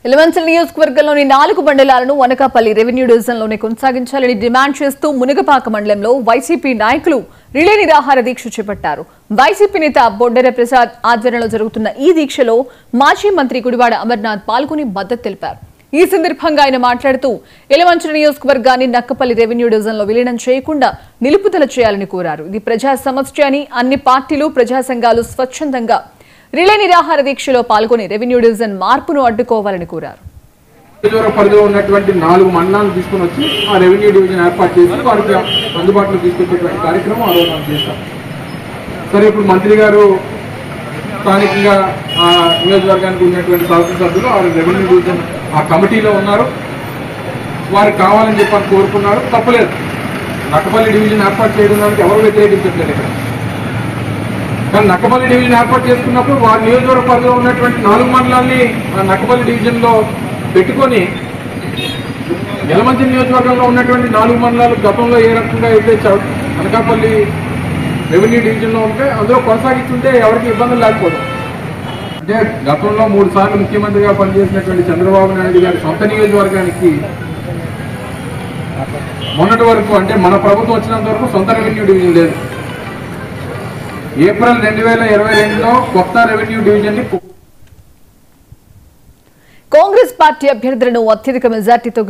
ఎలమంచిలి నియోజకవర్గంలోని 4 మండలాలను వనకాపల్లి రెవెన్యూ డివిజన్లోనే కొనసాగించాలని డిమాండ్ చేస్తూ మునిగపాక మండలంలో వైసీపీ నాయకులు రిలే నిరాహార దీక్ష చేపట్టారు. వైసీపీ నేత బొడ్డెర ప్రసాద్ ఆధ్వర్యంలో జరుగుతున్న ఈ దీక్షలో మాజీ మంత్రి గుడివాడ అమర్నాథ్ పాల్గొని మద్దతు తెలిపారు. ఈ సందర్భంగా ఆయన మాట్లాడుతూ ఎలమంచిలి నియోజకవర్గాన్ని నక్కపల్లి రెవెన్యూ డివిజన్లో విలీనం చేయకుండా నిలుపుదల చేయాలని కోరారు. ఇది ప్రజా సమస్య అని అన్ని పార్టీలు ప్రజా సంఘాలు స్వచ్ఛందంగా రిలే నిరాహార దీక్షలో పాల్గొని రెవెన్యూ డివిజన్ మార్పును అడ్డుకోవాలని కోరారు. పరిధిలో ఉన్నటువంటి 4 మండలాలను తీసుకుని వచ్చి ఆ రెవెన్యూ డివిజన్ ఏర్పాటు చేసి వారికి అందుబాటులో తీసుకొచ్చేటువంటి కార్యక్రమం ఆ రోజు చేస్తాం. సరే, ఇప్పుడు మంత్రి గారు స్థానికంగా ఆ నియోజకవర్గానికి ఉన్నటువంటి శాసనసభ్యులు ఆ రెవెన్యూ డివిజన్ ఆ కమిటీలో ఉన్నారు. వారికి కావాలని చెప్పని కోరుకున్నారు, తప్పలేదు. నక్కపల్లి డివిజన్ ఏర్పాటు చేయడం దానికి ఎవరు వ్యతిరేకించట్లేదు. ఇక్కడ కానీ నక్కపల్లి డివిజన్ ఏర్పాటు చేసుకున్నప్పుడు వారి నియోజకవర్గ పరిధిలో ఉన్నటువంటి 4 మండలాన్ని ఆ నక్కపల్లి డివిజన్లో పెట్టుకొని యలమంచిలి నియోజకవర్గంలో ఉన్నటువంటి 4 మండలాలు గతంలో ఏ రకంగా అయితే అనకాపల్లి రెవెన్యూ డివిజన్లో ఉంటే అందులో కొనసాగిస్తుంటే ఎవరికి ఇబ్బందులు లేకపోదు. అంటే గతంలో 3 సార్లు ముఖ్యమంత్రిగా పనిచేసినటువంటి చంద్రబాబు నాయుడు గారి సొంత నియోజకవర్గానికి మొన్నటి వరకు, అంటే మన ప్రభుత్వం వచ్చినంత వరకు సొంత రెవెన్యూ డివిజన్ లేదు. ఏప్రిల్ 2022లో కొత్త రెవెన్యూ డివిజన్ ని కాంగ్రెస్ పార్టీ అభ్యర్థులను అత్యధిక మెజార్టీతో